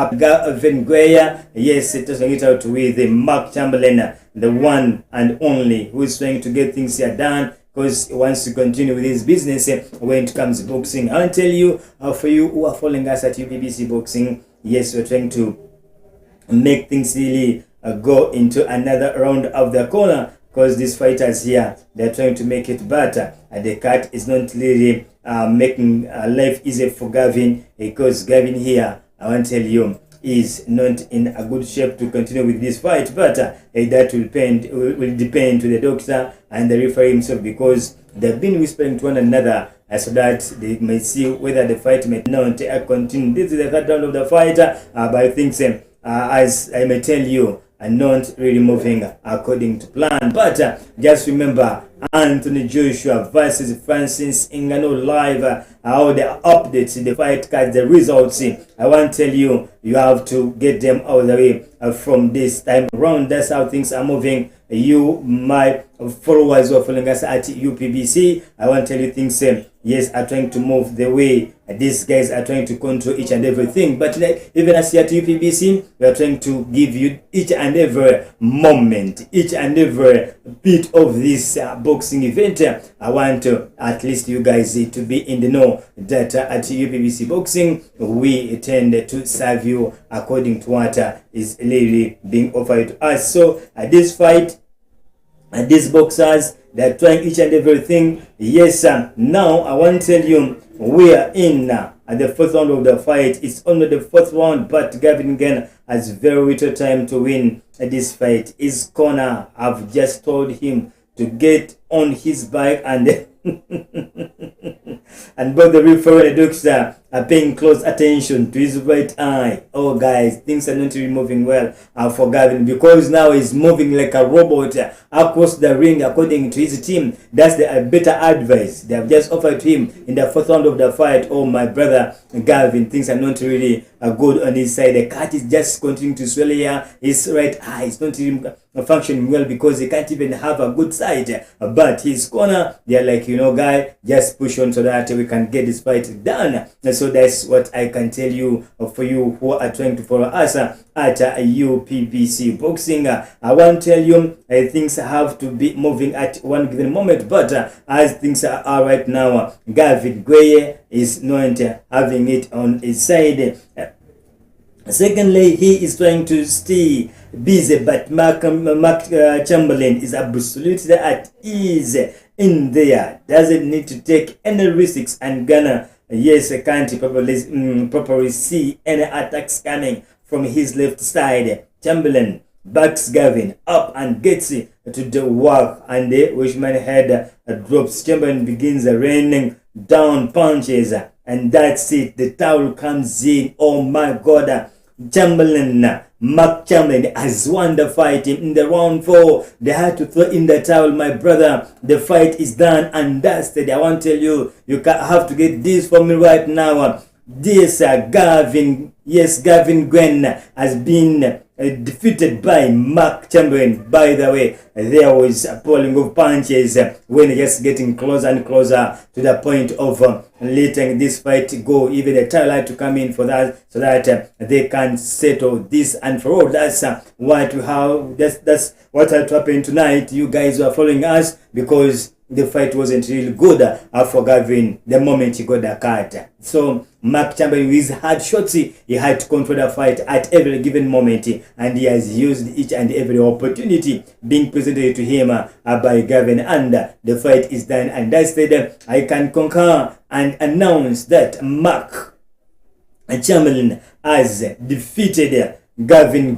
Gavin yes, tossing it out with Mark Chamberlain, the one and only who is trying to get things here done, because he wants to continue with his business when it comes to boxing. I'll tell you, for you who are following us at UPBC Boxing, yes, we're trying to make things really go into another round of the corner, because these fighters here, they're trying to make it better. And the cut is not really making life easy for Gavin, because Gavin here, I want to tell you, is not in a good shape to continue with this fight. But that will depend to the doctor and the referee himself, because they've been whispering to one another so that they may see whether the fight may not continue. This is the third round of the fight, but I think as I may tell you, and not really moving according to plan. But just remember, Anthony Joshua versus Francis Ngannou live, all the updates, the fight cards, the results. I want to tell you, you have to get them all the way from this time around. That's how things are moving. You, my followers who are following us at UPBC, I want to tell you things, yes, are trying to move the way. These guys are trying to control each and everything. But like, even as here at UPBC, we are trying to give you each and every moment, each and every bit of this boxing event. I want at least you guys to be in the know that at UPBC Boxing, we tend to serve you according to what is really being offered to us. So at this fight, and these boxers, they're trying each and everything. Yes, now I want to tell you, we are in at the fourth round of the fight. It's only the fourth round, but Gavin again has very little time to win this fight. His corner have just told him to get on his bike, and and both the referee and the doctor are paying close attention to his right eye. Oh guys, things are not really moving well for Gavin, because now he's moving like a robot across the ring according to his team. That's the better advice they have just offered to him in the fourth round of the fight. Oh my brother Gavin, things are not really good on his side. The cut is just continuing to swell here. His right eye is not even functioning well, because he can't even have a good side. But his corner, they're like, you know, guy, just push on so that we can get this fight done. So that's what I can tell you for you who are trying to follow us at UPBC Boxing. I want to tell you, things have to be moving at one given moment, but as things are right now, Gavin is not having it on his side. Secondly, he is trying to stay busy, but Mark Chamberlain is absolutely at ease in there. Doesn't need to take any risks, and Ghana, yes, can't properly see any attacks coming from his left side. Chamberlain backs Gavin up and gets to the work, and the Wishman head drops. Chamberlain begins raining down punches, and that's it. The towel comes in. Oh my God. Mark Chamberlain has won the fight in the round 4. They had to throw in the towel, my brother. The fight is done and dusted. I want to tell you, you have to get this for me right now. This Gavin Gwen has been defeated by Mark Chamberlain. By the way, there was a pulling of punches when just getting closer and closer to the point of letting this fight go. Even the title had to come in for that, so that they can settle this and for all. That's what we have. That's what had to happen tonight. You guys who are following us, because the fight wasn't really good for Gavin the moment he got the cut. So Mark Chamberlain, with his hard shots, he had to control the fight at every given moment, and he has used each and every opportunity being presented to him by Gavin, and the fight is done and dusted. I can concur and announce that Mark Chamberlain has defeated Gavin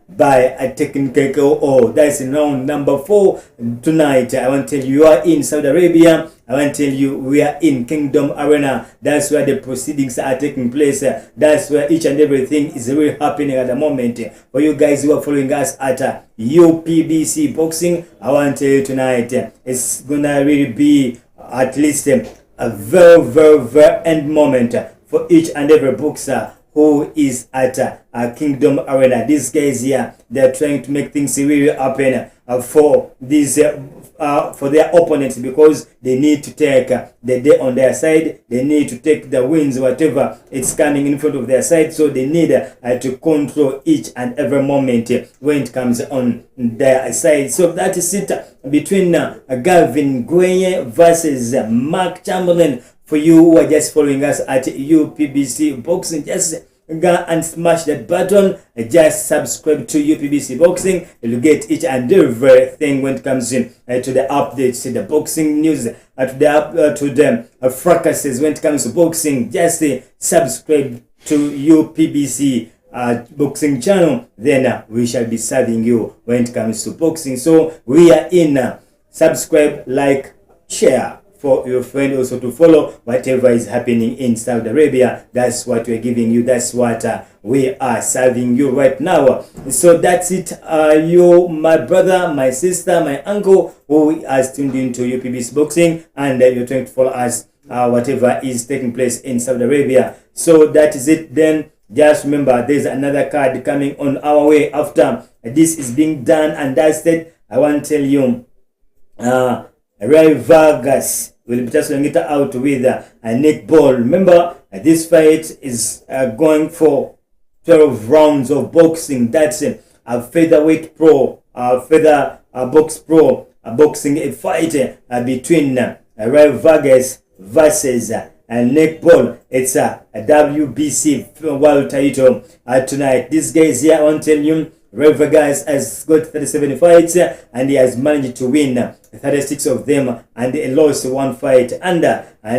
by a technical KO. That's in round number 4 tonight. I want to tell you, you are in Saudi Arabia. I want to tell you, we are in Kingdom Arena. That's where the proceedings are taking place. That's where each and everything is really happening at the moment. For you guys who are following us at UPBC Boxing, I want to tell you tonight, it's gonna really be at least a very, very, very end moment for each and every boxer who is at Kingdom Arena. These guys here, they're trying to make things really happen for these for their opponents, because they need to take the day on their side. They need to take the wins, whatever it's coming in front of their side. So they need to control each and every moment when it comes on their side. So that is it between Gavin Gueye versus Mark Chamberlain. For you who are just following us at UPBC Boxing, just go and smash that button. Just subscribe to UPBC Boxing. You'll get each and everything when it comes in to the updates, to the boxing news, to the fracases when it comes to boxing. Just subscribe to UPBC boxing channel. Then we shall be serving you when it comes to boxing. So we are in. Subscribe, like, share for your friend also to follow whatever is happening in Saudi Arabia. That's what we're giving you. That's what we are serving you right now. So that's it. You, my brother, my sister, my uncle, who has tuned into UPBC Boxing, and you're trying to follow us whatever is taking place in Saudi Arabia. So that is it. Then just remember, there's another card coming on our way after this is being done and dusted. I want to tell you, Ray Vargas will be testing it out with Nick Ball. Remember, this fight is going for 12 rounds of boxing. That's a featherweight pro, feather box pro boxing fight between Ray Vargas versus Nick Ball. It's a WBC world title tonight. This guy is here. I want to tell you, Ray Vargas has got 37 fights and he has managed to win 36 of them, and he lost one fight. And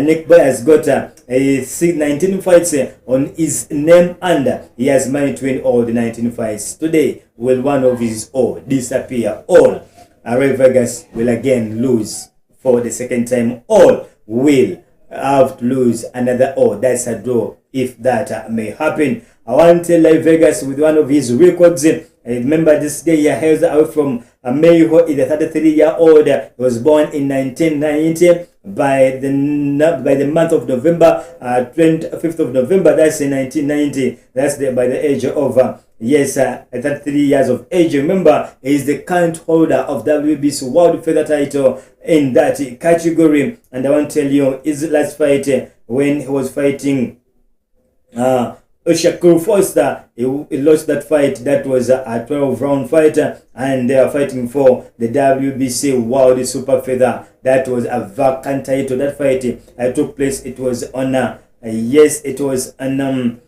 Nick Ball has got 19 fights on his name, and he has managed to win all the 19 fights. Today, will one of his all disappear? All Ray Vargas will again lose for the second time. All will have to lose another all. That's a draw if that may happen. I want to tell Ray Vargas with one of his records. Remember, this guy hails out from Mexico. Is a 33-year-old. He was born in 1990 by the month of November, 25th of November. That's in 1990. That's by the age of 33 years of age. Remember, he is the current holder of WBC World Feather title in that category. And I want to tell you, his last fight when he was fighting Shakur Foster, he lost that fight. That was a 12-round fight, and they are fighting for the WBC World Super Feather. That was a vacant title. That fight took place. It was on it was on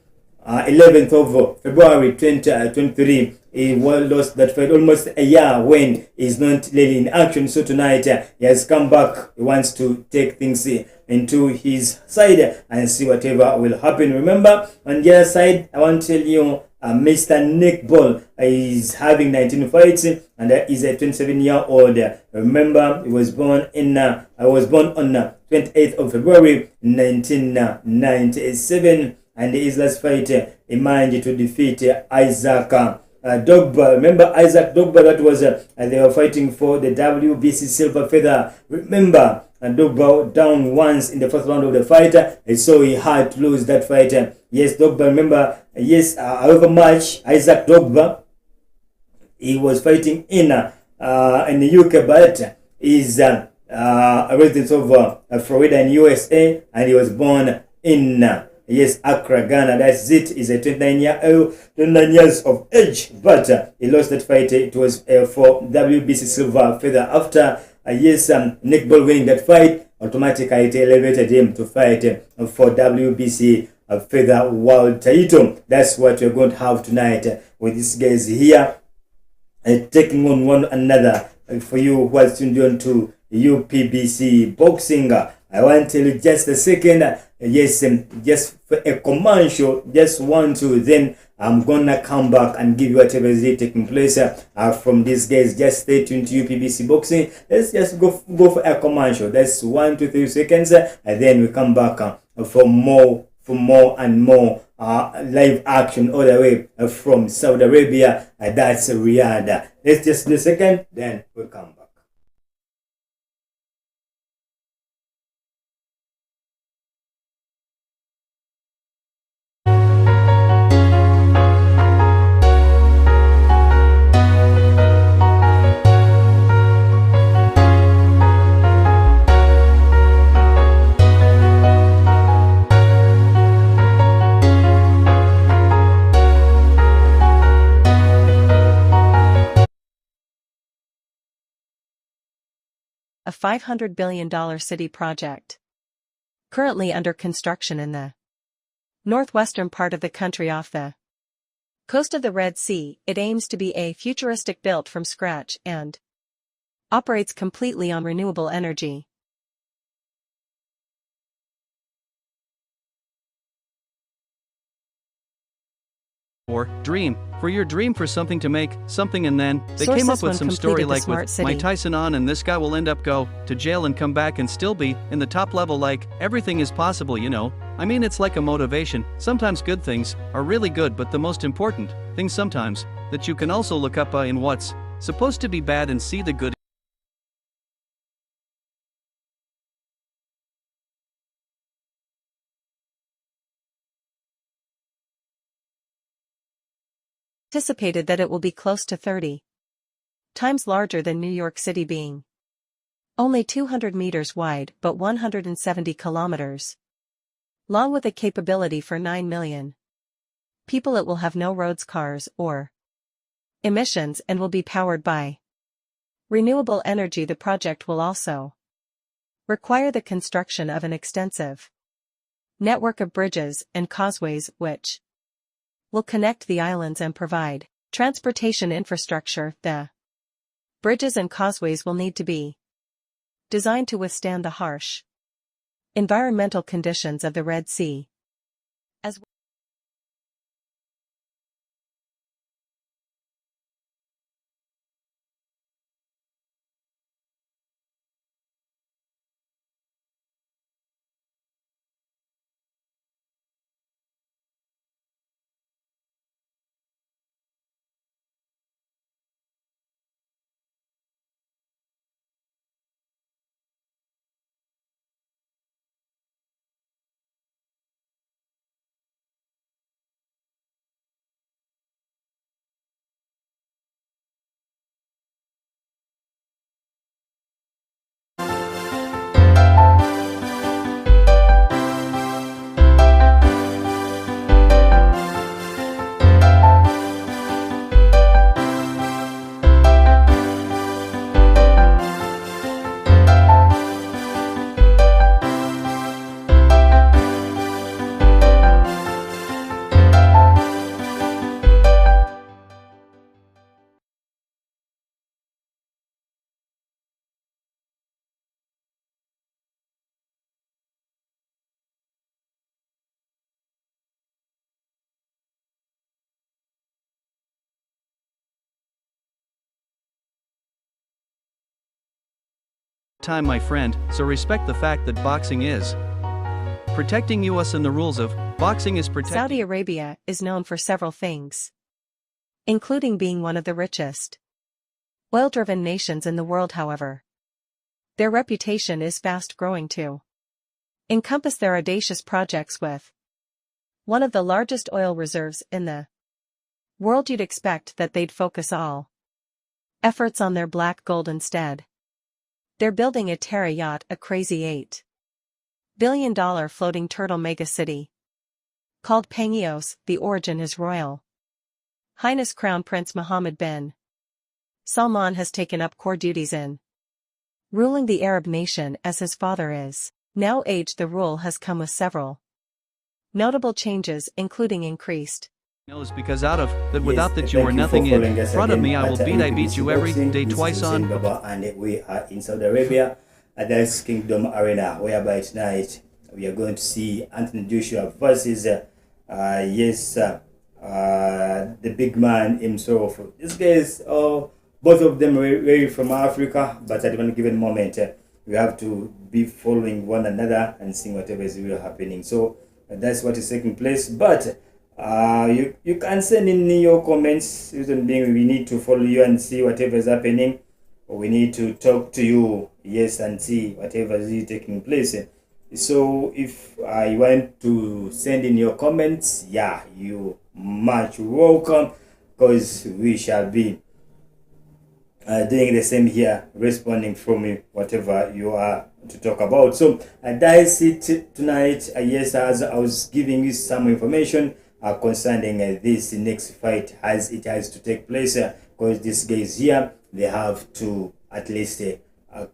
11th of February 2023. He lost that fight almost a year when he's not really in action. So tonight he has come back. He wants to take things into his side and see whatever will happen. Remember, on the other side, I want to tell you, Mr. Nick Ball is having 19 fights and is a 27-year-old. Remember, he was born on 28th of February 1997, and his last fight he managed to defeat Isaac Dogba. Remember Isaac Dogba? That was they were fighting for the WBC Silver Feather. Remember, Dogba down once in the first round of the fight, so he had to lose that fight. Yes, Dogba. Remember, yes. However much Isaac Dogba, he was fighting in the UK, but is a resident of Florida in USA, and he was born in Accra, Ghana. That's it. He's a 29 years of age, but he lost that fight. It was for WBC Silver Feather. After Nick Ball winning that fight, automatically it elevated him to fight for WBC Feather World title. That's what we're going to have tonight with these guys here taking on one another. For you who are tuned on to UPBC Boxing, I want to tell you just a second. Just for a commercial, just want to, then I'm gonna come back and give you whatever is taking place from these guys. Just stay tuned to UPBC Boxing. Let's just go for a commercial. That's 1 to 3 seconds, and then we come back for more and more live action all the way from Saudi Arabia. That's Riyadh. Let's just do a second, then we'll come back. a $500 billion city project. Currently under construction in the northwestern part of the country off the coast of the Red Sea, it aims to be a futuristic built from scratch and operates completely on renewable energy. Or dream for your dream for something to make something, and then they came up with some story like with Mike Tyson on, and this guy will end up go to jail and come back and still be in the top level. Like, everything is possible, you know. I mean, it's like a motivation. Sometimes good things are really good, but the most important things sometimes that you can also look up in what's supposed to be bad and see the good. Anticipated that it will be close to 30 times larger than New York City, being only 200 meters wide but 170 kilometers long, with a capability for 9 million people. It will have no roads, cars, or emissions, and will be powered by renewable energy. The project will also require the construction of an extensive network of bridges and causeways, which will connect the islands and provide transportation infrastructure. The bridges and causeways will need to be designed to withstand the harsh environmental conditions of the Red Sea, as well. Time, my friend, so respect the fact that boxing is protecting us, and the rules of boxing is protecting. Saudi Arabia is known for several things, including being one of the richest oil-driven nations in the world. However, their reputation is fast growing to encompass their audacious projects with one of the largest oil reserves in the world. You'd expect that they'd focus all efforts on their black gold instead. They're building a terror yacht, a crazy $8 billion floating turtle megacity called Pangios. The origin is Royal Highness Crown Prince Mohammed bin Salman has taken up core duties in ruling the Arab nation as his father is now aged. The rule has come with several notable changes, including increased knows because out of that, without that you are nothing. In front of me I will beat. I beat you every day twice on. And we are in Saudi Arabia at this Kingdom Arena, whereby tonight we are going to see Anthony Joshua versus the big man himself. These guys, both of them were from Africa, but at one given moment we have to be following one another and seeing whatever is really happening. So that's what is taking place. But you can send in your comments. Reason being, we need to follow you and see whatever is happening. We need to talk to you, yes, and see whatever is taking place. So if you want to send in your comments, yeah, you much welcome, because we shall be doing the same here, responding from you, whatever you are to talk about. So that's it tonight. Yes, as I was giving you some information concerning this next fight as it has to take place, because these guys here, they have to at least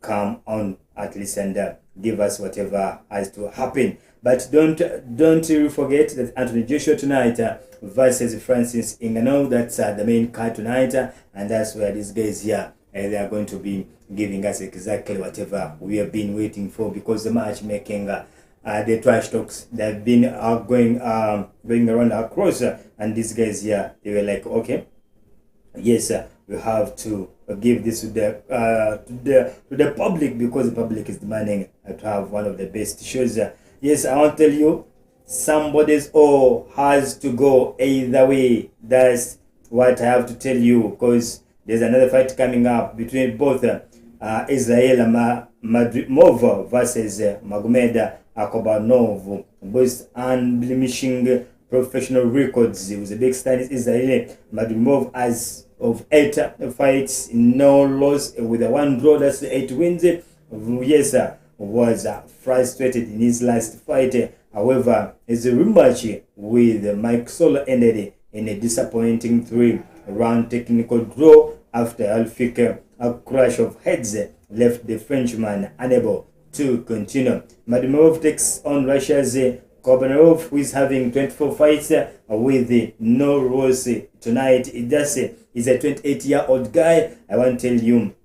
come on at least and give us whatever has to happen. But don't forget that Anthony Joshua tonight versus Francis Ngannou. That's the main card tonight, and that's where these guys here they are going to be giving us exactly whatever we have been waiting for, because the matchmaking, the trash talks, they've been going around across, and these guys here, they were like, okay, yes, we have to give this to the public, because the public is demanding to have one of the best shows. Yes, I want to tell you, somebody's all has to go either way. That's what I have to tell you, because there's another fight coming up between both Zhilei Madrimov versus Magomed Akobanov. Both unblemishing professional records. It was a big stand. Zhilei Madrimov has of 8 fights, no loss, with a 1 draw. That's 8 wins. Yes, was frustrated in his last fight. However, his rematch with Mike Solo ended in a disappointing 3-round technical draw after a crash of heads left the Frenchman unable to continue. Madrimov takes on Russia's Kobanov, who is having 24 fights with no loss tonight. He's a 28-year-old guy. I want to tell you,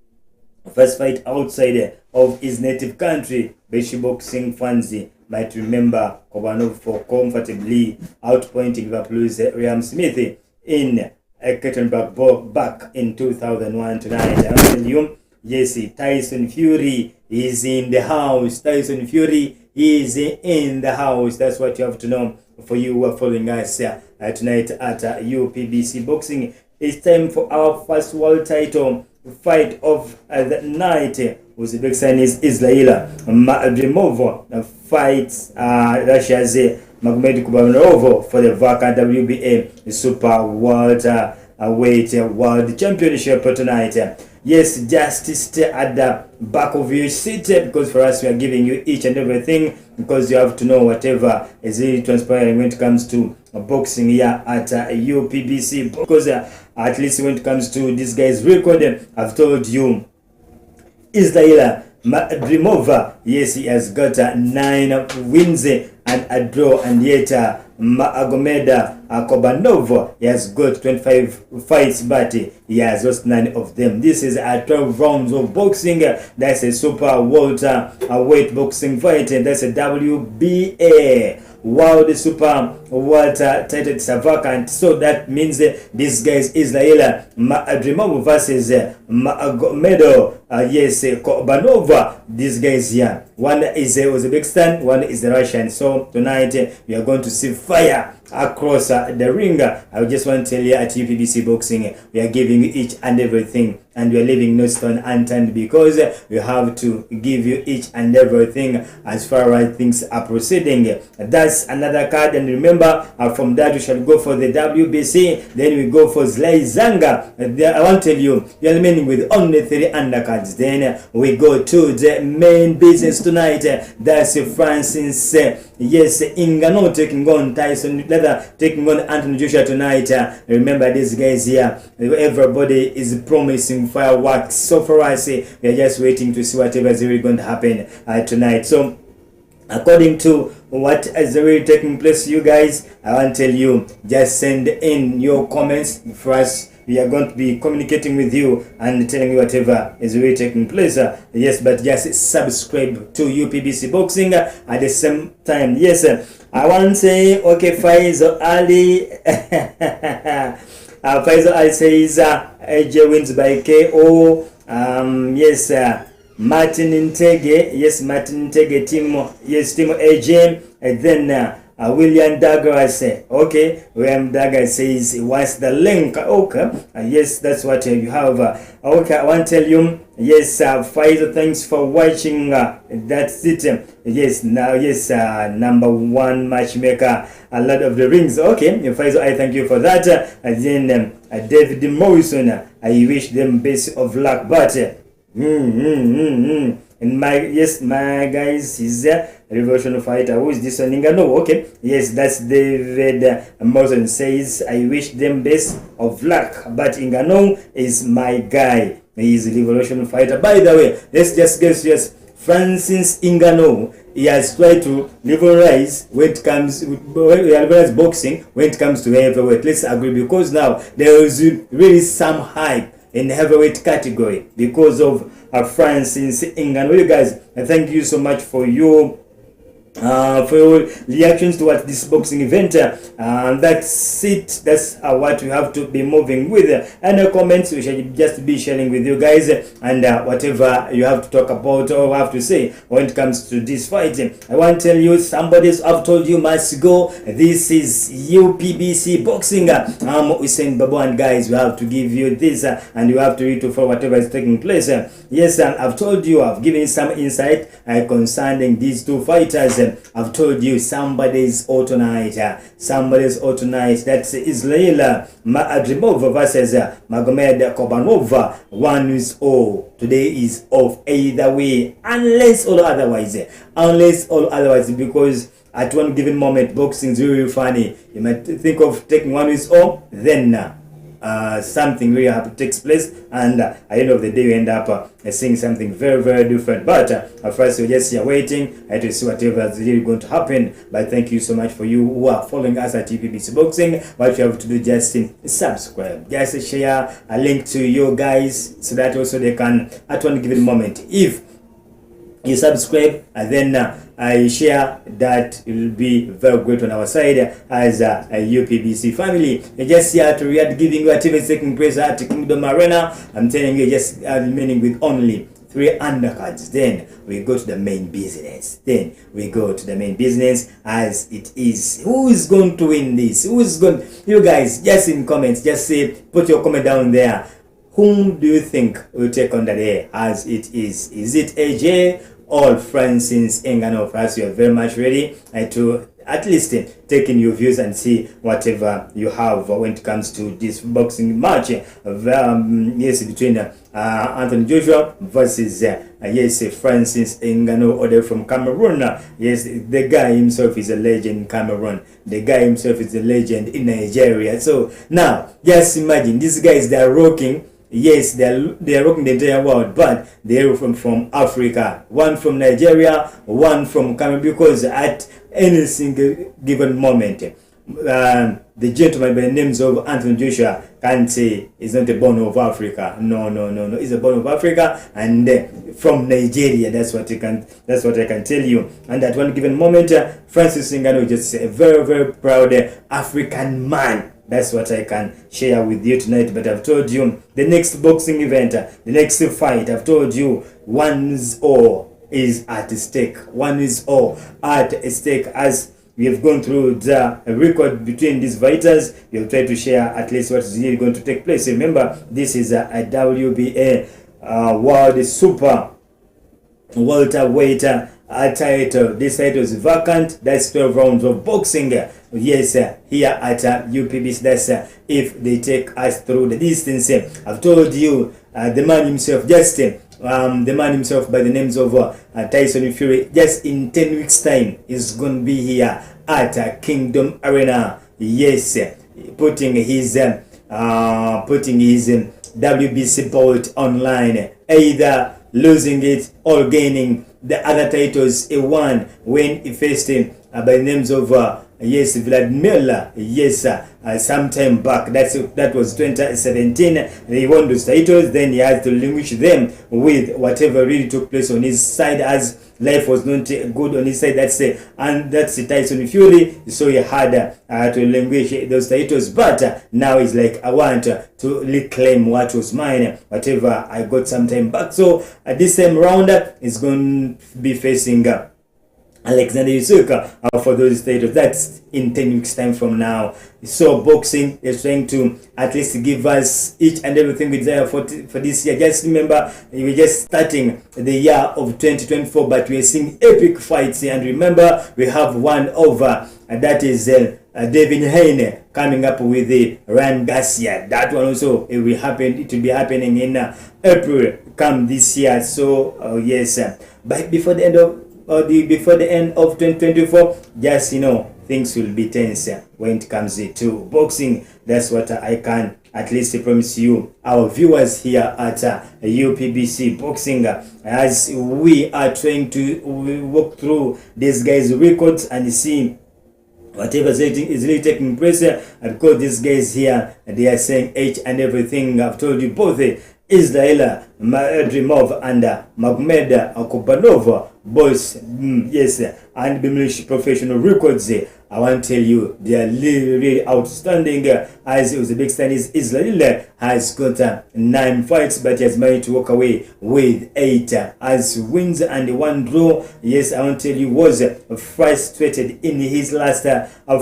first fight outside of his native country. Beshi boxing fans might remember Kobanov for comfortably outpointing Liverpool's Liam Smith in Ekaterinburg back in 2001. Tonight, I'm telling you, yes, Tyson Fury is in the house. Tyson Fury is in the house. That's what you have to know for you who are following us tonight at UPBC Boxing. It's time for our first world title fight of the night. Was the big sign is Zhilei Madrimov fights Russia's Magomed Akobanov for the vacant WBA Super Welterweight World Championship tonight. Yes, just stay at the back of your seat, because for us we are giving you each and everything, because you have to know whatever is really transpiring when it comes to boxing here at UPBC. Because at least when it comes to this guy's record, I've told you, Zhilei Madrimov, yes, he has got 9 wins and a draw, and yet Magomed Akobanov, he has got 25 fights, but he has lost 9 of them. This is 12 rounds of boxing. That's a super welterweight boxing fight, and that's a WBA World Super Welter title is vacant. So that means this guy is Zhilei Madrimov versus Magomed Akobanov. These guys here, one is Uzbekistan, one is the Russian. So tonight we are going to see fire across the ring. I just want to tell you, at UPBC Boxing, we are giving you each and everything, and we are leaving no stone unturned, because we have to give you each and everything as far as things are proceeding. That's another card, and remember, from that we shall go for the WBC, then we go for Zhilei Zhang. I want to tell you, we are remaining with only 3 undercards. Then we go to the main business tonight. That's Francis Ngannou taking on taking on Anthony Joshua tonight. Remember, these guys here, everybody is promising fireworks. So for us, we are just waiting to see whatever is really going to happen tonight. So according to what is really taking place, you guys, I want to tell you, just send in your comments for us. We are going to be communicating with you and telling you whatever is really taking place. Yes, but just subscribe to UPBC Boxing at the same time. Yes, I want to say, okay, Faisal Ali. Faisal Ali says AJ wins by KO. Yes, Martin Intege. Yes, Martin Intege, team AJ. And then William Douglas, okay, William Douglas says he wants the link. Okay, yes, that's what you have. Okay, I want to tell you, yes, Faisal, thanks for watching. That's it. Yes, now, yes, number 1 matchmaker, a lot of the rings. Okay, Faisal, I thank you for that. And then David Morrison, I wish them best of luck, but And my guys, he's a revolution fighter. Who is this one? Ngannou. Okay, yes, that's David Morrison says, I wish them best of luck, but Ngannou is my guy. He is a revolution fighter. By the way, let's just guess. Yes, Francis Ngannou, he has tried to liberalize when it comes boxing when it comes to heavyweight. Let's agree, because now there is really some hype in heavyweight category because of Francis Ngannou. You guys, thank you so much for your reactions towards this boxing event. That's it. That's what we have to be moving with. And the comments we shall just be sharing with you guys, and whatever you have to talk about or have to say when it comes to this fight. I want to tell you, somebody's I've told you must go. This is UPBC boxing. Hussein Babu, and guys, we have to give you this, and you have to read to follow whatever is taking place. Yes, I've told you, I've given some insight concerning these two fighters. I've told you somebody's out tonight. That's Zhilei Adrimov versus Magomed Kobanov. One is all. Today is off either way, unless or otherwise. Because at one given moment, boxing is really funny. You might think of taking one is all, then something really takes place, and at the end of the day we end up seeing something very, very different. But at first we're just here waiting to see whatever is really going to happen. But thank you so much for you who are following us at UPBC Boxing. What you have to do, just subscribe, just share a link to you guys, so that also they can at one given moment, if you subscribe and then I share, that will be very great on our side as a UPBC family. You're just here to react, giving you whatever is taking place at Kingdom Arena. I'm telling you, just remaining with only 3 undercards. Then we go to the main business. As it is. Who is going to win this? You guys, just in comments, just say, put your comment down there. Whom do you think will take on the day as it is? Is it AJ or Francis Ngannou? For us, you are very much ready to at least take in your views and see whatever you have when it comes to this boxing match. Between Anthony Joshua versus Francis Ngannou, order from Cameroon. Yes, the guy himself is a legend in Cameroon. The guy himself is a legend in Nigeria. So now, just imagine, these guys, they are rocking. Yes, they are rocking the entire world, but they are from Africa. One from Nigeria, one from Cameroon, because at any single given moment, the gentleman by the names of Anthony Joshua can't say he's not a born of Africa. No. He's a born of Africa and from Nigeria. That's what I can tell you. And at one given moment, Francis Ngannou is just a very, very proud African man. That's what I can share with you tonight. But I've told you, the next boxing event, the next fight, I've told you, one's all is at stake. As we have gone through the record between these fighters. We'll try to share at least what is really going to take place. Remember, this is a WBA World Super welterweight title. This title is vacant. That's 12 rounds of boxing. Yes, here at UPBC. That's if they take us through the distance. I've told you, the man himself, by the names of Tyson Fury, just in 10 weeks time is going to be here at Kingdom Arena. Yes, putting his WBC belt online, either losing it or gaining the other titles he won when he faced him by the names of Vladimir. Some time back. That was 2017. He won those titles. Then he had to relinquish them with whatever really took place on his side, as life was not good on his side. That's Tyson Fury. So he had to relinquish those titles. But now he's like, I want to reclaim what was mine, whatever I got some time back. So at this same round, he's going to be facing Alexander Usyk for those titles. That's in 10 weeks time from now. So boxing is trying to at least give us each and everything we desire for this year. Just remember, we're just starting the year of 2024, but we're seeing epic fights. And remember, we have one over, that is David Heine coming up with the Ryan Garcia. That one also it will happen. It will be happening in April come this year. So yes, but before the end of 2024, just things will be tense when it comes to boxing. That's what I can at least promise you, our viewers here at UPBC Boxing, as we are trying to walk through these guys' records and see whatever is really taking place. Because these guys here, they are saying each and everything. I've told you both Israel Madrimov and Magmed Kubanov, boys, yes, undiminished professional records. I want to tell you, they are really outstanding. As Uzbekistan Israel has got 9 fights, but he has managed to walk away with 8 as wins and 1 draw. Yes, I want to tell you, was frustrated in his last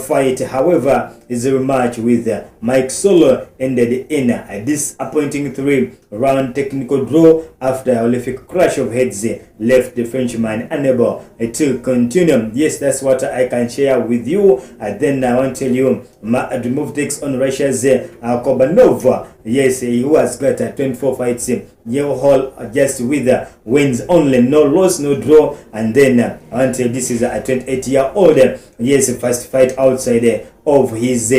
fight. However, his rematch with Mike Solo ended in a disappointing 3-round technical draw after a horrific crash of heads left the Frenchman unable to continue. Yes, that's what I can share with you. And then I want to tell you, Madrimov takes on Russia's Kobanov. Yes, who has got 24 fights all just with wins only, no loss, no draw. And then I want to tell you, this is a 28-year-old. Yes, first fight outside of his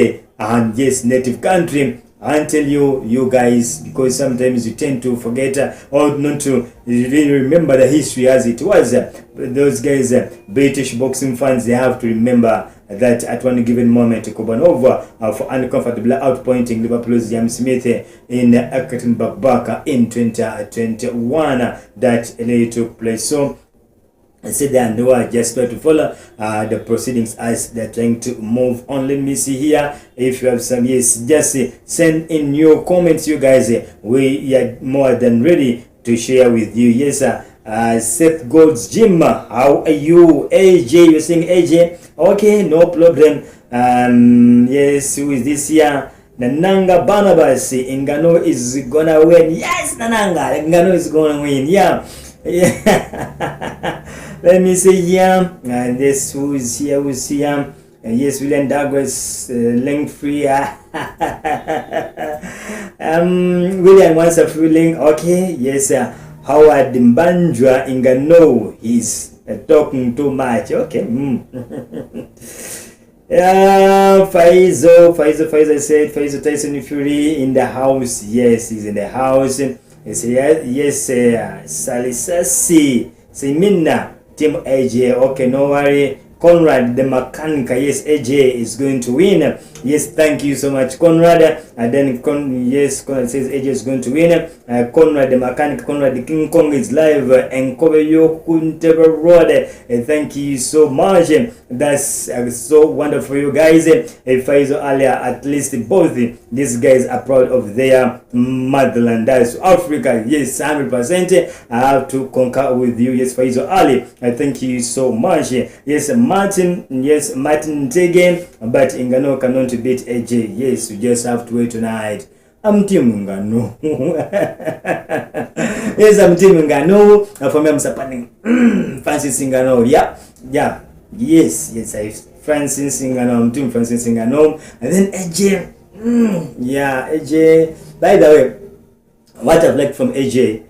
native country. I'll tell you guys, because sometimes you tend to forget or not to really remember the history as it was. Those guys, British boxing fans, they have to remember that at one given moment, Kubanov for uncomfortably outpointing Liverpool's James Smith in Ekaterinburg in 2021, that really took place. So I said that they were just trying to follow the proceedings as they're trying to move on. Let me see here. If you have some, yes, just send in your comments, you guys. We are more than ready to share with you. Yes, Seth Gold's Gym. How are you? AJ, you're saying AJ? Okay, no problem. Yes, who is this here? Nananga Barnabas. Ngannou is gonna win. Yes, Nananga. Ngannou is gonna win. Yeah. Yeah. Let me see here. This who is here? Who's here? Yes, William Douglas, link free. William wants a free link. Okay, yes. Howard Mbanjwa Ngannou is talking too much. Okay. Faizo said Faizo Tyson Fury in the house. Yes, he's in the house. Yes, Salisasi Semina Team AJ. Okay, no worry. Conrad the mechanic. Yes, AJ is going to win. Yes, thank you so much, Conrad. And then Conrad says AJ is going to win. Conrad the mechanic, Conrad the King Kong is live and cover your Kunteba Road. Thank you so much. That's so wonderful, you guys. Faizo earlier, at least both these guys are proud of their motherland. That's Africa. Yes, 100%. I have to concur with you. Yes, Faizo Ali. Thank you so much. Yes, Martin. Yes, Martin Tegen. But Ngannou cannot beat AJ. Yes, you just have to wait tonight. I'm Team Ngannou. Yes, I'm Team Ngannou. For me, I'm supporting Francis Ngannou. Yeah. Yes, Francis Ngannou. I'm Team Francis Ngannou. And then AJ. Yeah, AJ. By the way, what I've liked from AJ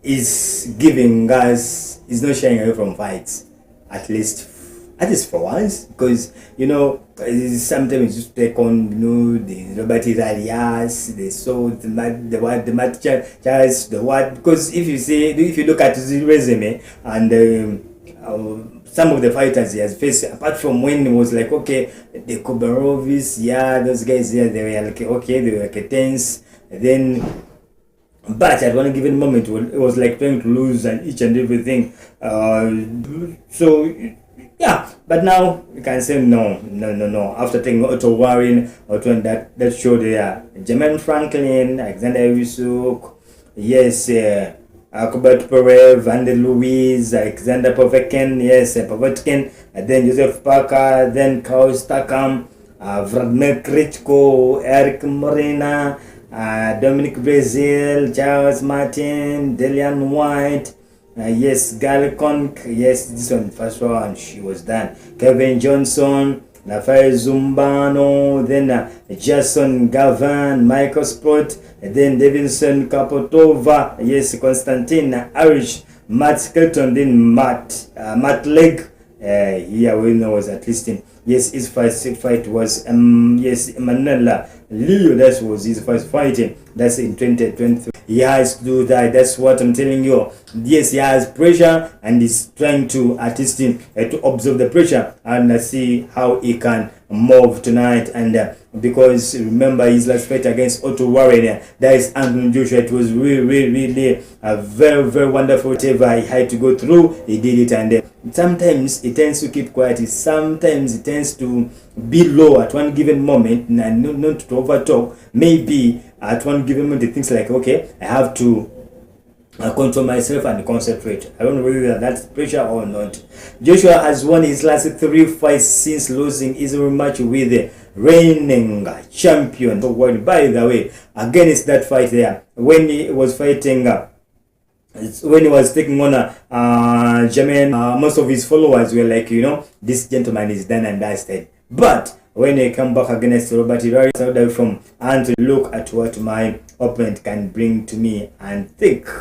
is giving us, is not shying away from fights. At least for once, because sometimes you just take on the Robert Arias, the Matt Charles, the what, because if you look at his resume and some of the fighters he has faced, apart from when it was like, okay, the Kobarovis, yeah, those guys, yeah, they were like, okay, they were like tense, then but at one given moment it was like trying to lose and each and everything, so yeah, but now you can say no. After taking Otto Warren, that showed Jermaine Franklin, Alexander Usyk, yes, Albert Pereira, Vander Louise, Alexander Povetkin, yes, Povetkin, and then Joseph Parker, then Karl Stakam, Vladimir Klitschko, Eric Morena, Dominic Brazil, Charles Martin, Delian White. Yes, Gal Conk, yes, this one, first round, she was done. Kevin Johnson, Rafael Zumbano, then Jason Gavan, Michael Sport, then Davidson Kapotova, yes, Konstantin Arish, Matt Skelton, then Matt Leg. Here we know was at least in, yes, his first fight was yes, Emmanuel Leo. That was his first fight. That's in 2023. He has to do that. That's what I'm telling you. Yes, he has pressure and he's trying to at least to observe the pressure and see how he can move tonight. And because remember his last fight against Otto Warren, that is Anthony Joshua, it was really a very wonderful. Whatever he had to go through, he did it. And sometimes it tends to keep quiet, sometimes it tends to be low at one given moment and not to overtalk. Maybe at one given moment it thinks like, okay, I have to control myself and concentrate. I don't know whether that's pressure or not. Joshua has won his last 3 fights since losing his rematch with the reigning champion of the world. By the way, against that fight there, when he was fighting when he was taking on Jermaine, most of his followers were like, you know, this gentleman is done and dusted. But when he come back against Robert Hirari from and to look at what my opponent can bring to me and think